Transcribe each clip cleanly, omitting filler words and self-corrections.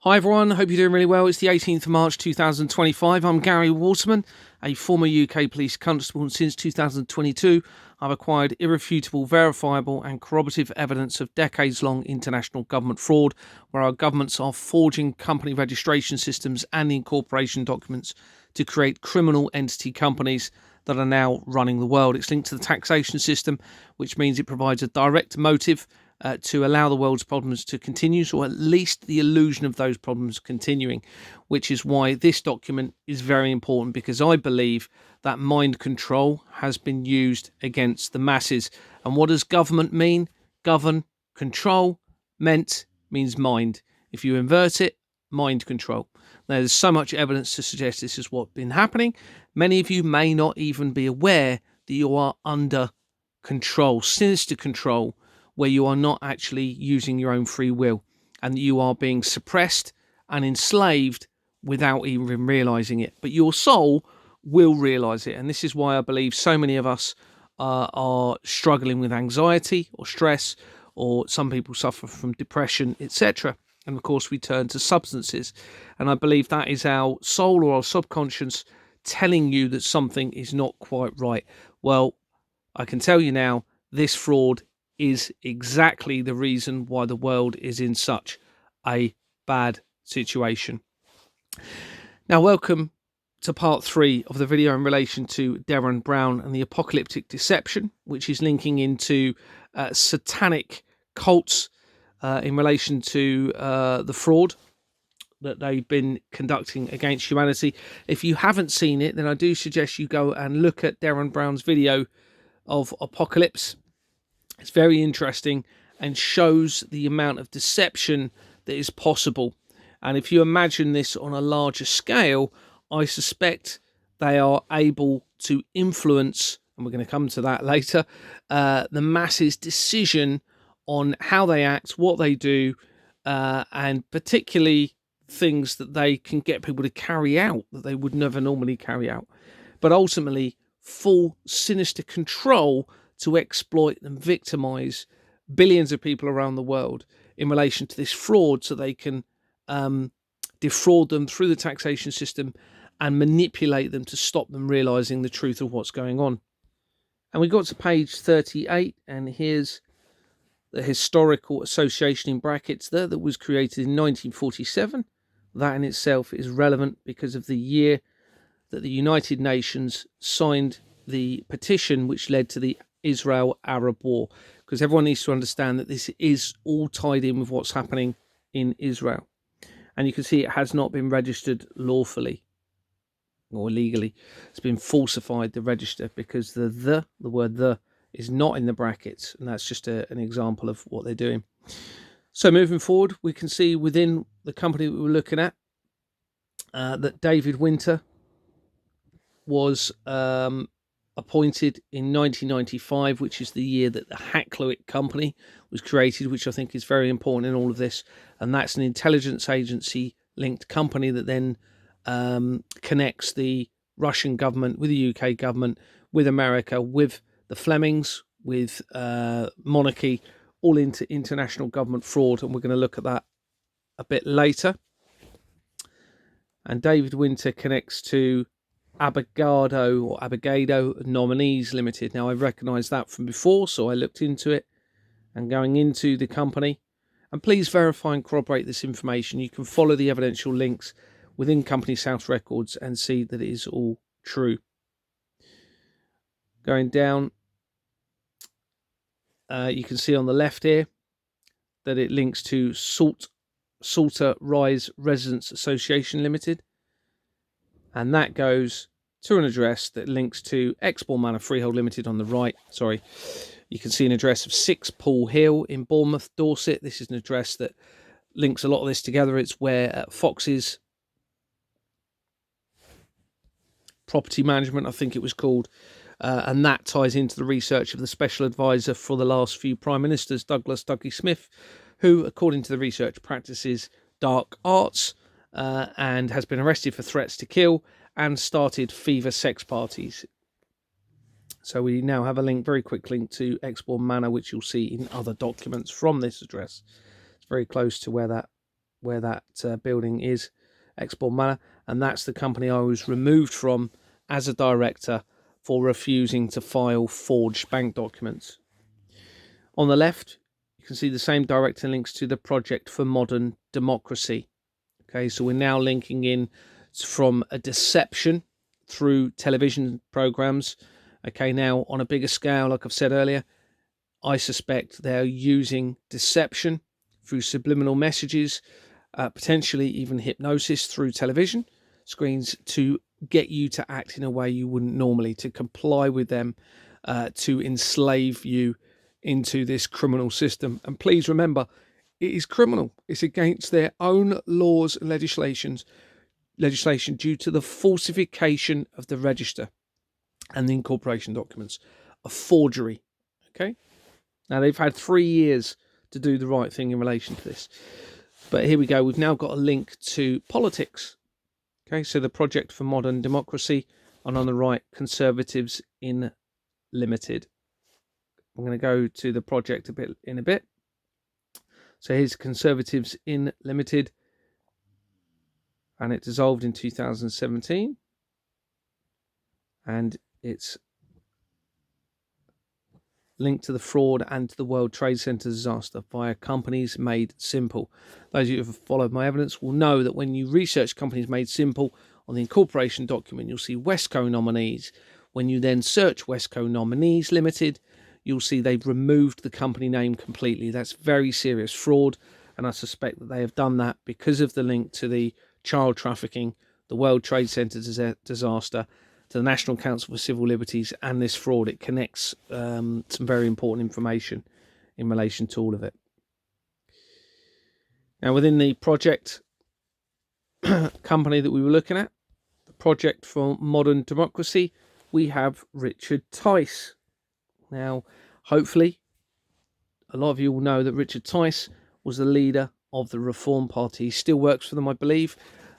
Hi everyone, hope you're doing really well. It's the 18th of March 2025. I'm Gary Waterman, a former UK police constable, and since 2022 I've acquired irrefutable, verifiable and corroborative evidence of decades-long international government fraud where our governments are forging company registration systems and incorporation documents to create criminal entity companies that are now running the world. It's linked to the taxation system, which means it provides a direct motive to allow the world's problems to continue, or at least the illusion of those problems continuing, which is why this document is very important, because I believe that mind control has been used against the masses. And what does government mean? Govern, control, means mind. If you invert it, mind control. There's so much evidence to suggest this is what's been happening. Many of you may not even be aware that you are under control, sinister control, where you are not actually using your own free will and you are being suppressed and enslaved without even realizing it. But your soul will realize it. And this is why I believe so many of us are struggling with anxiety or stress, or some people suffer from depression, etc. And of course, we turn to substances. And I believe that is our soul or our subconscious telling you that something is not quite right. Well, I can tell you now, this fraud is exactly the reason why the world is in such a bad situation. Now, welcome to part 3 of the video in relation to Derren Brown and the apocalyptic deception, which is linking into satanic cults in relation to the fraud that they've been conducting against humanity. If you haven't seen it, then I do suggest you go and look at Derren Brown's video of Apocalypse. It's very interesting and shows the amount of deception that is possible. And if you imagine this on a larger scale, I suspect they are able to influence, and we're going to come to that later, the masses' decision on how they act, what they do, and particularly things that they can get people to carry out that they would never normally carry out. But ultimately, full sinister control to exploit and victimize billions of people around the world in relation to this fraud, so they can defraud them through the taxation system and manipulate them to stop them realizing the truth of what's going on. And we got to page 38, and here's the historical association in brackets there that was created in 1947. That in itself is relevant because of the year that the United Nations signed the petition which led to the Israel-Arab War, because everyone needs to understand that this is all tied in with what's happening in Israel. And you can see it has not been registered lawfully or legally. It's been falsified, the register, because the word "the" is not in the brackets, and that's just an example of what they're doing. So moving forward, we can see within the company that we were looking at that David Winter was appointed in 1995, which is the year that the Hacklowick Company was created, which I think is very important in all of this. And that's an intelligence agency linked company that then connects the Russian government with the UK government, with America, with the Flemings, with monarchy, all into international government fraud. And we're going to look at that a bit later. And David Winter connects to Abogado Nominees Limited. Now, I recognised that from before, so I looked into it and going into the company. And please verify and corroborate this information. You can follow the evidential links within Company's House records and see that it is all true. Going down, you can see on the left here that it links to Salter Rise Residents Association Limited. And that goes to an address that links to Exbourne Manor Freehold Limited on the right. Sorry, you can see an address of 6 Paul Hill in Bournemouth, Dorset. This is an address that links a lot of this together. It's where Fox's Property Management, I think it was called, and that ties into the research of the special advisor for the last few prime ministers, Douglas Dougie Smith, who, according to the research, practices dark arts and has been arrested for threats to kill and started fever sex parties. So we now have a link, very quick link to Exbourne Manor, which you'll see in other documents from this address. It's very close to where that where that building is, Exbourne Manor, and that's the company I was removed from as a director for refusing to file forged bank documents. On the left, you can see the same director links to the Project for Modern Democracy. Okay, so we're now linking in from a deception through television programs. Okay, now on a bigger scale, like I've said earlier, I suspect they're using deception through subliminal messages, potentially even hypnosis through television screens to get you to act in a way you wouldn't normally, to comply with them, to enslave you into this criminal system. And please remember, it is criminal. It's against their own laws and legislation due to the falsification of the register and the incorporation documents, a forgery. Okay. Now they've had 3 years to do the right thing in relation to this. But here we go. We've now got a link to politics. Okay, so the Project for Modern Democracy, and on the right, Conservatives in Limited. I'm going to go to the project in a bit. So here's Conservatives in Limited, and it dissolved in 2017, and it's linked to the fraud and to the World Trade Center disaster via Companies Made Simple. Those of you who have followed my evidence will know that when you research Companies Made Simple on the incorporation document, you'll see Westco nominees. When you then search Westco Nominees Limited, you'll see they've removed the company name completely. That's very serious fraud, and I suspect that they have done that because of the link to the child trafficking, the World Trade Center disaster, to the National Council for Civil Liberties, and this fraud. It connects some very important information in relation to all of it. Now, within the project company that we were looking at, the Project for Modern Democracy, we have Richard Tice. Now, hopefully, a lot of you will know that Richard Tice was the leader of the Reform Party. He still works for them, I believe.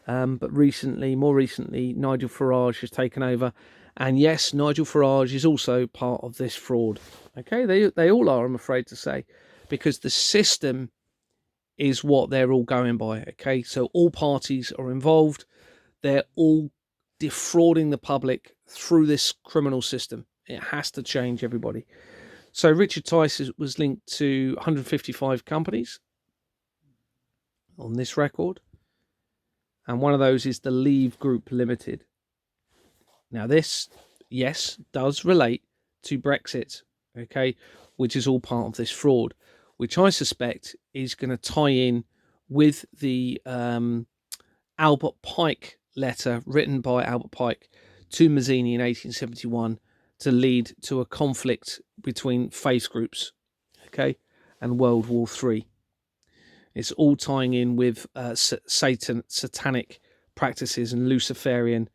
But more recently, Nigel Farage has taken over. And yes, Nigel Farage is also part of this fraud. Okay, they all are, I'm afraid to say, because the system is what they're all going by. Okay, so all parties are involved. They're all defrauding the public through this criminal system. It has to change, everybody. So Richard Tice was linked to 155 companies on this record. And one of those is the Leave Group Limited. Now this, yes, does relate to Brexit, okay, which is all part of this fraud, which I suspect is going to tie in with the Albert Pike letter written by Albert Pike to Mazzini in 1871 to lead to a conflict between faith groups, okay, and World War III. It's all tying in with satanic practices and Luciferian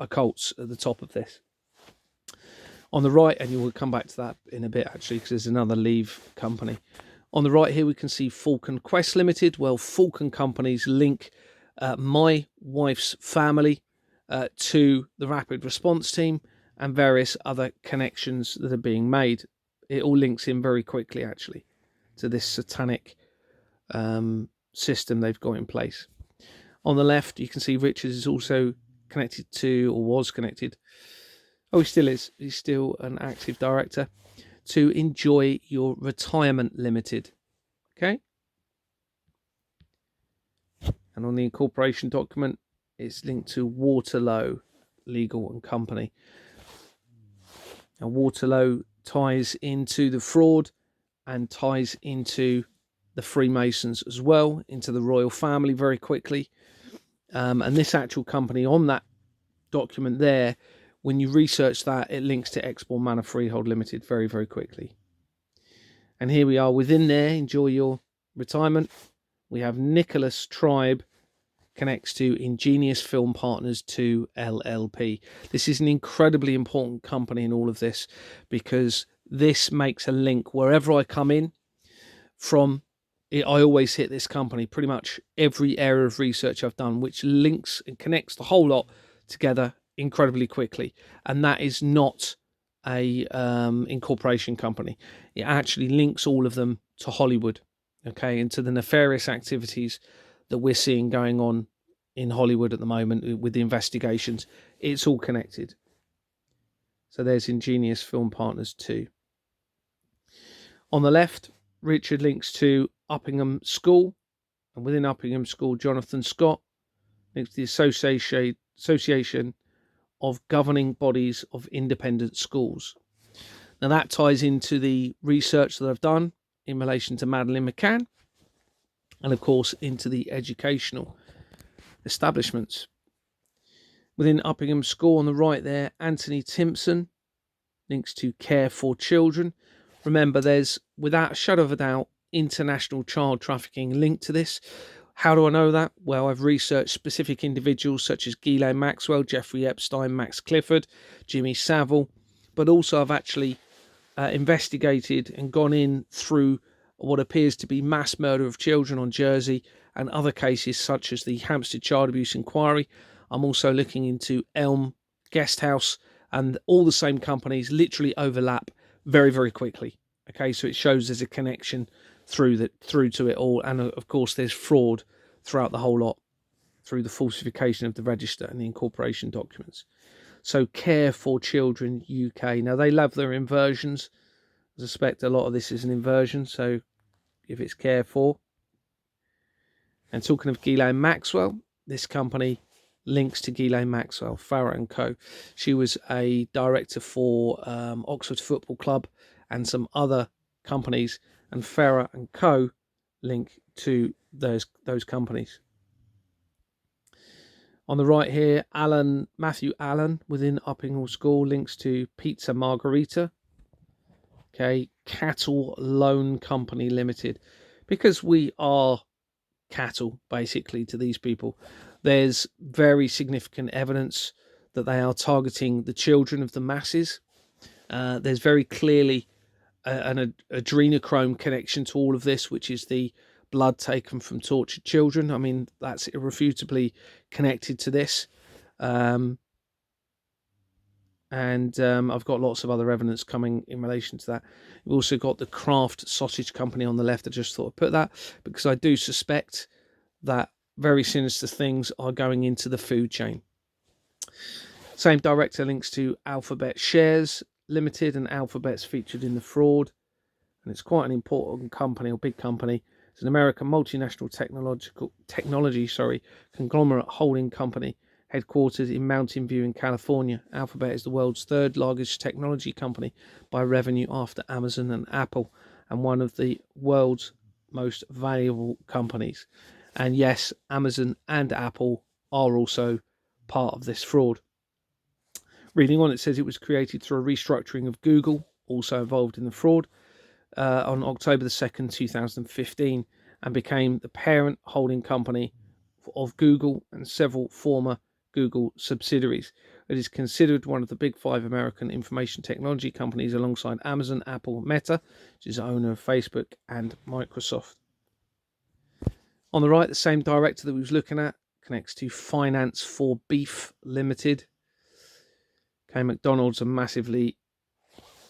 occults at the top of this. On the right, and you will come back to that in a bit actually, because there's another Leave company. On the right here, we can see Falcon Quest Limited. Well, Falcon companies link my wife's family to the Rapid Response Team and various other connections that are being made. It all links in very quickly, actually, to this satanic system they've got in place. On the left, you can see Richards is also connected to, or was connected, he still is, he's still an active director, to Enjoy Your Retirement Limited. Okay, and on the incorporation document, it's linked to Waterloo Legal and Company. Now Waterloo ties into the fraud and ties into the Freemasons as well, into the royal family very quickly. And this actual company on that document there, when you research that, it links to Exbourne Manor Freehold Limited very, very quickly. And here we are within there, Enjoy Your Retirement. We have Nicholas Tribe connects to Ingenious Film Partners 2 LLP. This is an incredibly important company in all of this, because this makes a link wherever I come in from. I always hit this company, pretty much every area of research I've done, which links and connects the whole lot together incredibly quickly. And that is not a incorporation company. It actually links all of them to Hollywood, okay, and to the nefarious activities that we're seeing going on in Hollywood at the moment with the investigations. It's all connected. So there's Ingenious Film Partners 2. On the left, Richard links to Uppingham School, and within Uppingham School, Jonathan Scott links to the Association of Governing Bodies of Independent Schools. Now that ties into the research that I've done in relation to Madeleine McCann, and of course into the educational establishments. Within Uppingham School on the right there, Anthony Timpson links to Care for Children. Remember, there's, without a shadow of a doubt, international child trafficking linked to this. How do I know that? Well, I've researched specific individuals such as Ghislaine Maxwell, Jeffrey Epstein, Max Clifford, Jimmy Savile, but also I've actually investigated and gone in through what appears to be mass murder of children on Jersey and other cases such as the Hampstead Child Abuse Inquiry. I'm also looking into Elm Guest House, and all the same companies literally overlap very, very quickly. Okay, so it shows there's a connection through to it all, and of course there's fraud throughout the whole lot through the falsification of the register and the incorporation documents. So Care for Children UK. Now they love their inversions. I suspect a lot of this is an inversion, so if it's Care for. And talking of Ghislaine Maxwell, this company links to Ghislaine Maxwell, Farah and Co. She was a director for Oxford Football Club and some other companies, and Farah and Co. link to those companies. On the right here, Matthew Allen within Uppingham School links to Pizza Margherita. Okay, Cattle Loan Company Limited, because we are cattle basically to these people. There's very significant evidence that they are targeting the children of the masses. There's very clearly an adrenochrome connection to all of this, which is the blood taken from tortured children. I mean, that's irrefutably connected to this. And I've got lots of other evidence coming in relation to that. We've also got the Kraft Sausage Company on the left. I just thought I'd put that because I do suspect that very sinister things are going into the food chain. Same director links to Alphabet Shares Limited, and Alphabet's featured in the fraud. And it's quite an important company, or big company. It's an American multinational technology conglomerate holding company headquartered in Mountain View in California. Alphabet is the world's third largest technology company by revenue after Amazon and Apple, and one of the world's most valuable companies. And yes, Amazon and Apple are also part of this fraud. Reading on, it says it was created through a restructuring of Google, also involved in the fraud, on October the 2nd, 2015, and became the parent holding company of Google and several former Google subsidiaries. It is considered one of the big five American information technology companies alongside Amazon, Apple, Meta, which is the owner of Facebook, and Microsoft. On the right, the same director that we was looking at connects to Finance for Beef Limited. Okay, McDonald's are massively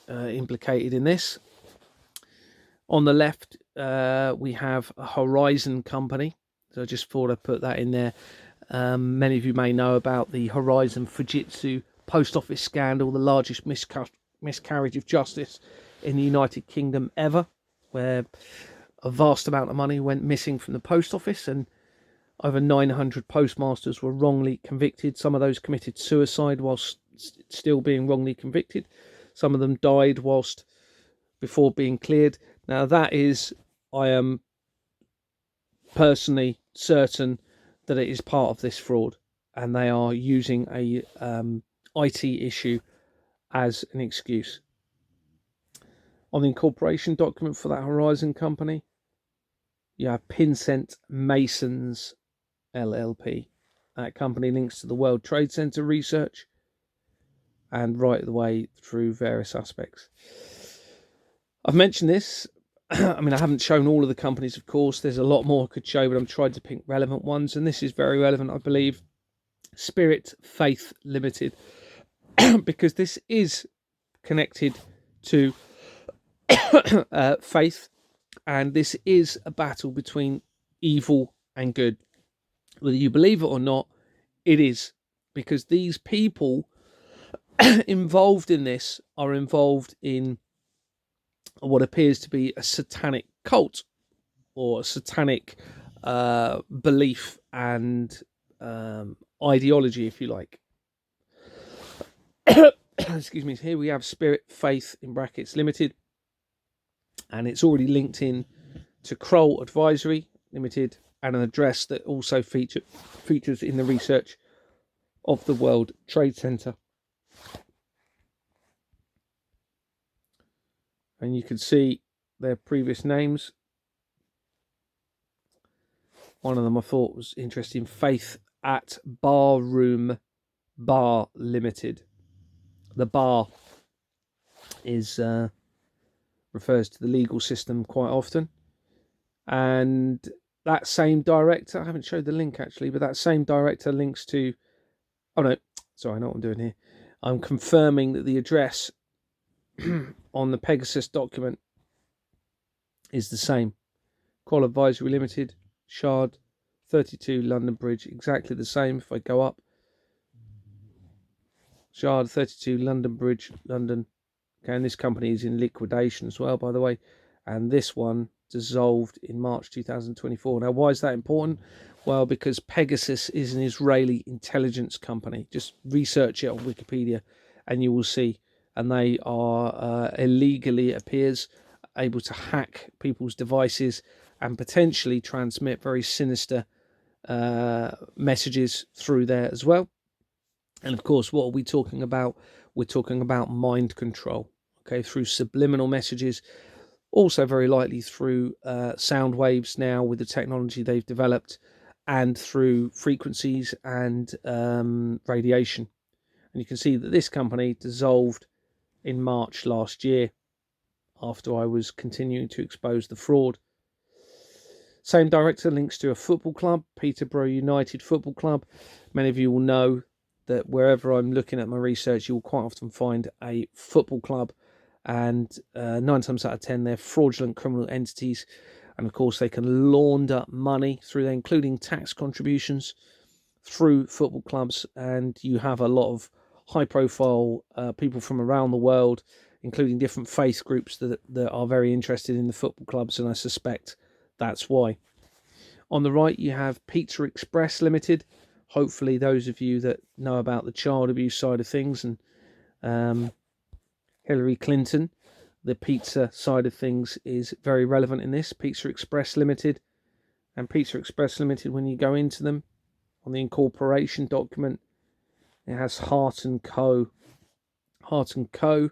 implicated in this. On the left, we have a Horizon company. So I just thought I'd put that in there. Many of you may know about the Horizon Fujitsu post office scandal, the largest miscarriage of justice in the United Kingdom ever, where a vast amount of money went missing from the post office, and over 900 postmasters were wrongly convicted. Some of those committed suicide whilst still being wrongly convicted. Some of them died before being cleared. Now that is, I am personally certain that it is part of this fraud, and they are using a IT issue as an excuse. On the incorporation document for that Horizon company, you have Pinsent Masons LLP. That company links to the World Trade Center research and right the way through various aspects. I've mentioned this. I mean, I haven't shown all of the companies, of course. There's a lot more I could show, but I'm trying to pick relevant ones, and this is very relevant, I believe. Spirit Faith Limited, because this is connected to faith, and this is a battle between evil and good. Whether you believe it or not, it is, because these people involved in this are involved in what appears to be a satanic cult, or a satanic belief and ideology, if you like. Excuse me. Here we have Spirit Faith in brackets Limited, and it's already linked in to Kroll Advisory Limited, and an address that also features in the research of the World Trade Center. And you can see their previous names. One of them I thought was interesting: Faith at Barroom Bar Limited. The bar is refers to the legal system quite often, and that same director, I haven't showed the link actually, but that same director links to, oh no, sorry, I know what I'm doing here. I'm confirming that the address on the Pegasus document is the same. Kroll Advisory Limited, Shard, 32 London Bridge, exactly the same. If I go up, Shard, 32 London Bridge, London. Okay, and this company is in liquidation as well, by the way. And this one dissolved in March 2024. Now, why is that important? Well, because Pegasus is an Israeli intelligence company. Just research it on Wikipedia and you will see. And they are illegally, it appears, able to hack people's devices and potentially transmit very sinister messages through there as well. And of course, what are we talking about? We're talking about mind control, okay, through subliminal messages, also very likely through sound waves now with the technology they've developed, and through frequencies and radiation. And you can see that this company dissolved in March last year after I was continuing to expose the fraud. Same director links to a football club, Peterborough United Football Club. Many of you will know that wherever I'm looking at my research, you will quite often find a football club, and 9 times out of 10 they're fraudulent criminal entities, and of course they can launder money through there, including tax contributions, through football clubs. And you have a lot of high profile people from around the world, including different faith groups that are very interested in the football clubs, and I suspect that's why. On the right you have Pizza Express Limited. Hopefully those of you that know about the child abuse side of things, and Hillary Clinton, the pizza side of things is very relevant in this. Pizza Express Limited. And Pizza Express Limited, when you go into them on the incorporation document, it has Hart & Co. Hart & Co.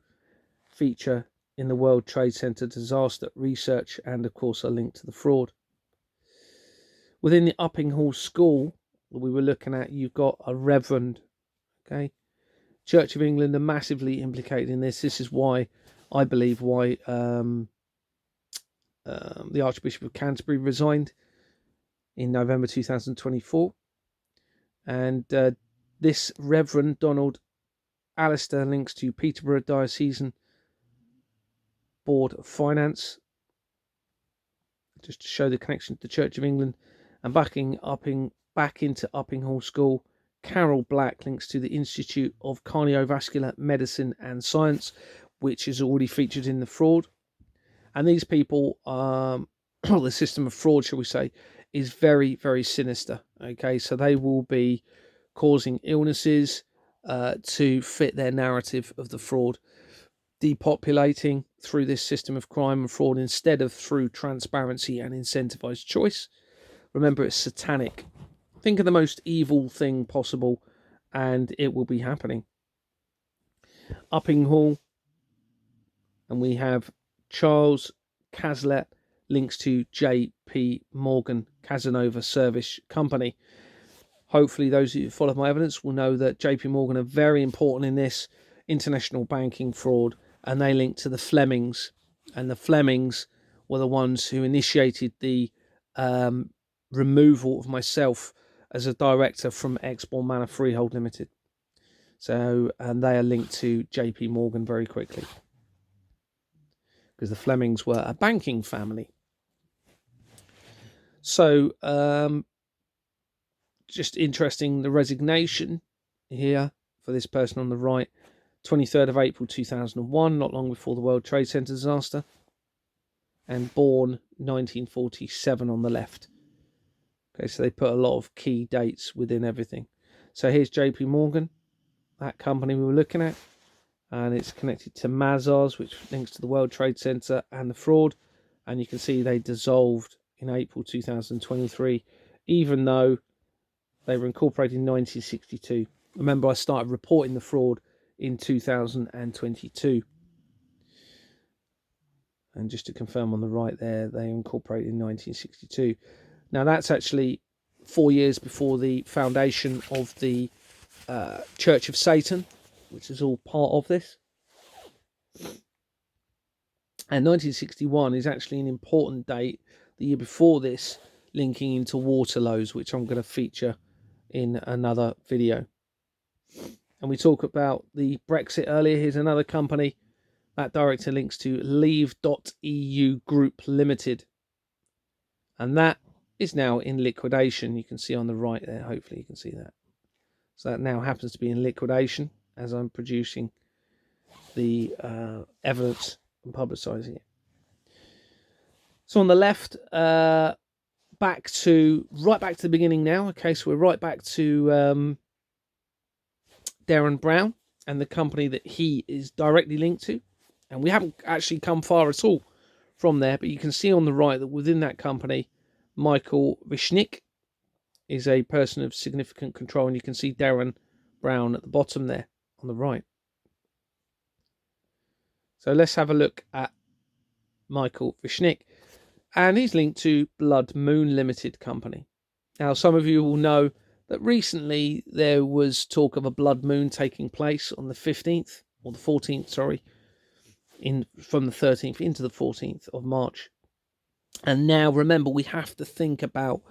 feature in the World Trade Center disaster research, and of course a link to the fraud. Within the Uppinghall School that we were looking at, you've got a reverend, okay? Church of England are massively implicated in this. This is why, I believe, why the Archbishop of Canterbury resigned in November 2024. And this Reverend Donald Alistair links to Peterborough Diocesan Board of Finance, just to show the connection to the Church of England. And back into Uppinghall School, Carol Black links to the Institute of Cardiovascular Medicine and Science, which is already featured in the fraud. And these people, the system of fraud, shall we say, is very, very sinister. Okay, so they will be causing illnesses to fit their narrative of the fraud, depopulating through this system of crime and fraud instead of through transparency and incentivized choice. Remember, it's satanic. Think of the most evil thing possible and it will be happening. Uppinghall, and we have Charles Caslett links to JP Morgan Casanova Service Company. Hopefully those who follow my evidence will know that JP Morgan are very important in this international banking fraud, and they link to the Flemings, and the Flemings were the ones who initiated the removal of myself as a director from Exmoor Manor Freehold Limited. So, and they are linked to JP Morgan very quickly, because the Flemings were a banking family. So, just interesting, the resignation here for this person on the right, 23rd of April 2001, not long before the World Trade Center disaster, and born 1947 on the left. Okay, so they put a lot of key dates within everything. So here's JP Morgan, that company we were looking at, and it's connected to Mazars, which links to the World Trade Center and the fraud. And you can see they dissolved in April 2023, even though they were incorporated in 1962. Remember, I started reporting the fraud in 2022. And just to confirm on the right there, they incorporated in 1962. Now, that's actually 4 years before the foundation of the Church of Satan, which is all part of this. And 1961 is actually an important date, the year before this, linking into Waterloos, which I'm going to feature in another video. And we talk about the Brexit earlier. Here's another company. That director links to Leave.eu Group Limited. And that is now in liquidation. You can see on the right there. Hopefully you can see that. So that now happens to be in liquidation as I'm producing the evidence and publicising it. So on the left, right back to the beginning now. Okay, so we're right back to Derren Brown and the company that he is directly linked to. And we haven't actually come far at all from there, but you can see on the right that within that company, Michael Vishnik is a person of significant control, and you can see Derren Brown at the bottom there on the right. So let's have a look at Michael Vishnik, and he's linked to Blood Moon Limited Company. Now, some of you will know that recently there was talk of a blood moon taking place on the 15th, or the 14th, sorry, from the 13th into the 14th of March. And now, remember, we have to think about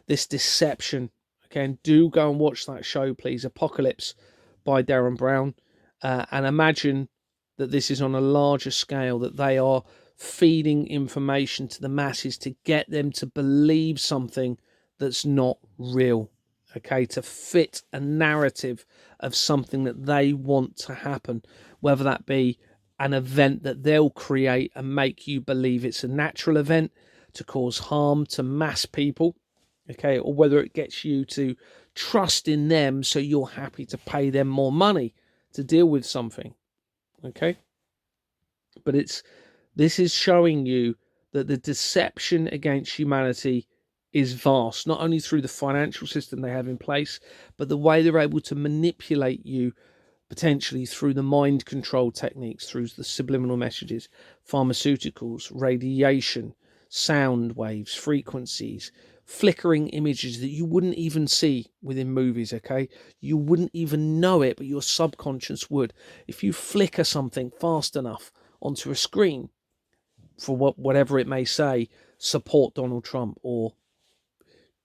this deception. Okay, and do go and watch that show, please, Apocalypse by Derren Brown, and imagine that this is on a larger scale, that they are feeding information to the masses to get them to believe something that's not real, okay, to fit a narrative of something that they want to happen, whether that be an event that they'll create and make you believe it's a natural event to cause harm to mass people, okay, or whether it gets you to trust in them so you're happy to pay them more money to deal with something, okay. But this is showing you that the deception against humanity is vast, not only through the financial system they have in place, but the way they're able to manipulate you potentially through the mind control techniques, through the subliminal messages, pharmaceuticals, radiation, sound waves, frequencies, flickering images that you wouldn't even see within movies, okay? You wouldn't even know it, but your subconscious would. If you flicker something fast enough onto a screen for whatever it may say, support Donald Trump or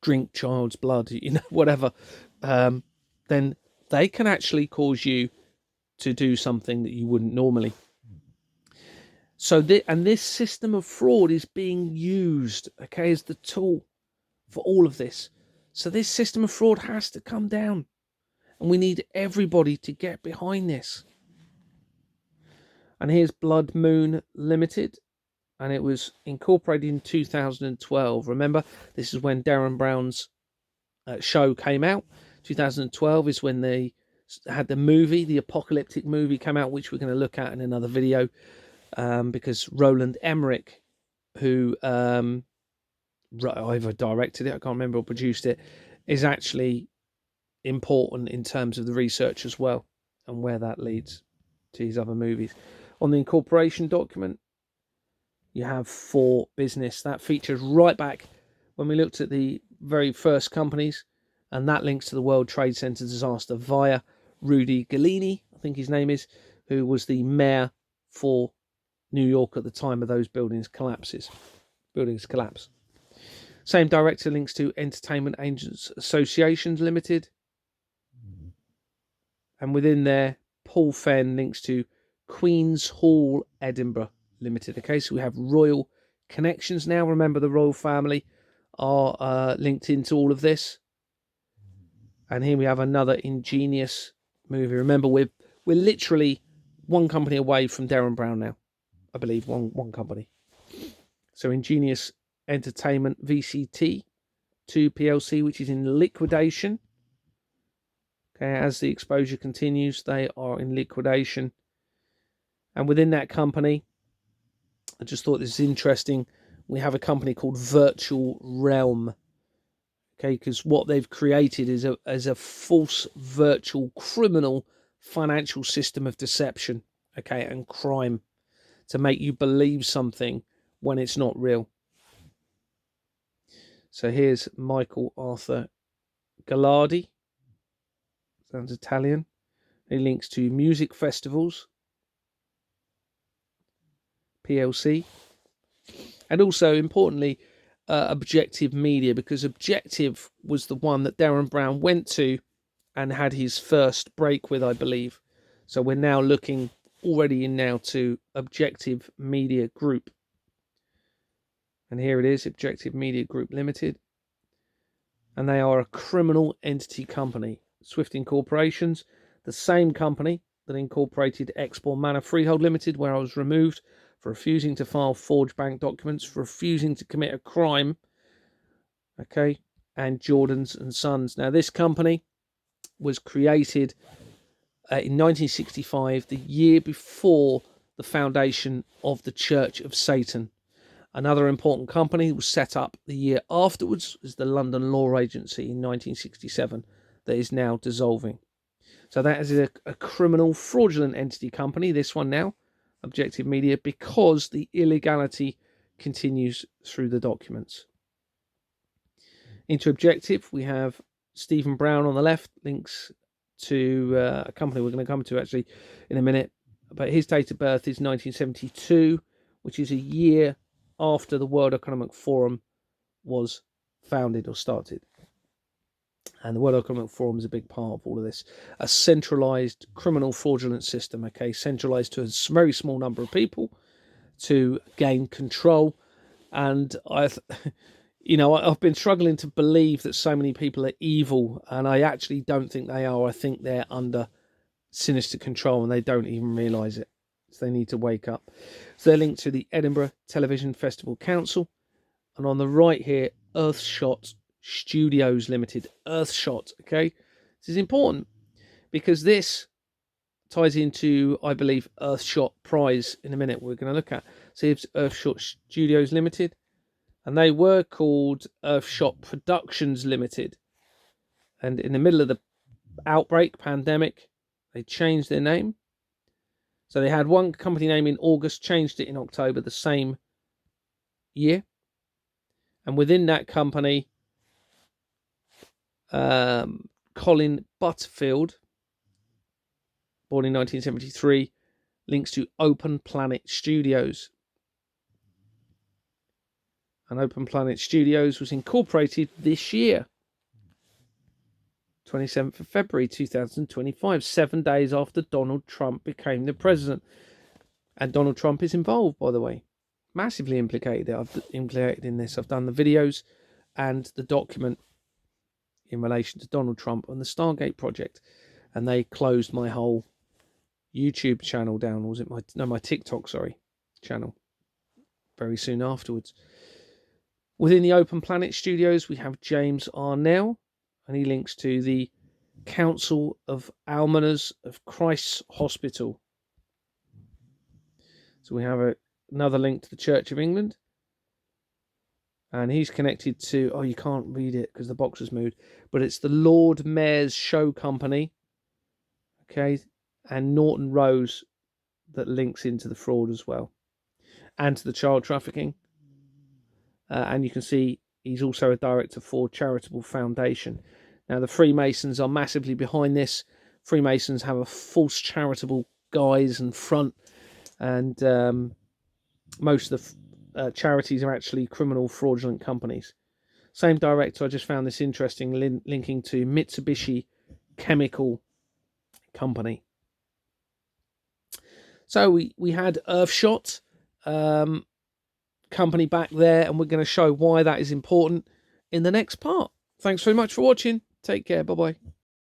drink child's blood, whatever, then they can actually cause you to do something that you wouldn't normally. So this system of fraud is being used, okay, as the tool for all of this. So this system of fraud has to come down, and we need everybody to get behind this. And here's Blood Moon Limited, and it was incorporated in 2012. Remember, this is when Derren Brown's show came out. 2012 is when they had the movie, the apocalyptic movie came out, which we're going to look at in another video, because Roland Emmerich, who either directed it, I can't remember, or produced it, is actually important in terms of the research as well, and where that leads to his other movies. On the incorporation document, you have for business. That features right back when we looked at the very first companies, and that links to the World Trade Center disaster via Rudy Giuliani, I think his name is, who was the mayor for New York at the time of those buildings collapse. Same director links to Entertainment Agents Associations Limited. And within there, Paul Fenn links to Queen's Hall Edinburgh Limited. Okay, so we have royal connections now. Remember, the royal family are linked into all of this. And here we have another ingenious movie. Remember, we're literally one company away from Derren Brown now. I believe one company. So Ingenious Entertainment VCT 2 PLC, which is in liquidation. Okay, as the exposure continues, they are in liquidation. And within that company, I just thought this is interesting. We have a company called Virtual Realm. Okay, because what they've created is a false virtual criminal financial system of deception, okay, and crime to make you believe something when it's not real. So here's Michael Arthur Gallardi. Sounds Italian. He links to Music Festivals PLC, and also importantly Objective Media, because Objective was the one that Derren Brown went to and had his first break with, I believe. So we're now looking already in now to Objective Media Group. And here it is, Objective Media Group Limited. And they are a criminal entity company. Swift Incorporations, the same company that incorporated Exmoor Manor Freehold Limited, where I was removed for refusing to file forged bank documents, for refusing to commit a crime. Okay, and Jordan's and Sons. Now, this company was created in 1965, the year before the foundation of the Church of Satan. Another important company was set up the year afterwards as the London Law Agency in 1967, that is now dissolving. So that is a criminal fraudulent entity company, this one now, Objective Media, because the illegality continues through the documents. Into Objective, we have Stephen Brown on the left, links to a company we're going to come to actually in a minute, but his date of birth is 1972, which is a year after the World Economic Forum was founded or started. And the World Economic Forum is a big part of all of this. A centralized criminal fraudulent system, okay, centralized to a very small number of people to gain control. And I've been struggling to believe that so many people are evil, and I actually don't think they are. I think they're under sinister control and they don't even realize it. So they need to wake up. So they're linked to the Edinburgh Television Festival Council. And on the right here, Earthshot Studios Limited. Earthshot, okay? This is important because this ties into, I believe, Earthshot Prize in a minute we're going to look at. So it's Earthshot Studios Limited. And they were called Earthshot Productions Limited. And in the middle of the outbreak, pandemic, they changed their name. So they had one company name in August, changed it in October the same year. And within that company, Colin Butterfield, born in 1973, links to Open Planet Studios. And Open Planet Studios was incorporated this year, 27th of February 2025, 7 days after Donald Trump became the president. And Donald Trump is involved, by the way, massively implicated. I've implicated in this. I've done the videos and the document in relation to Donald Trump and the Stargate project, and they closed my whole YouTube channel down. Was it my TikTok, channel very soon afterwards. Within the Open Planet Studios, we have James Arnell, and he links to the Council of Almoners of Christ's Hospital. So we have another link to the Church of England. And he's connected to, you can't read it because the box has moved, but it's the Lord Mayor's Show Company, okay, and Norton Rose that links into the fraud as well, and to the child trafficking. And you can see he's also a director for Charitable Foundation. Now, the Freemasons are massively behind this. Freemasons have a false charitable guise and front, and most of the charities are actually criminal fraudulent companies. Same director. I just found this interesting, linking to Mitsubishi Chemical Company. So we had Earthshot company back there, and we're going to show why that is important in the next part. Thanks very much for watching. Take care. Bye bye.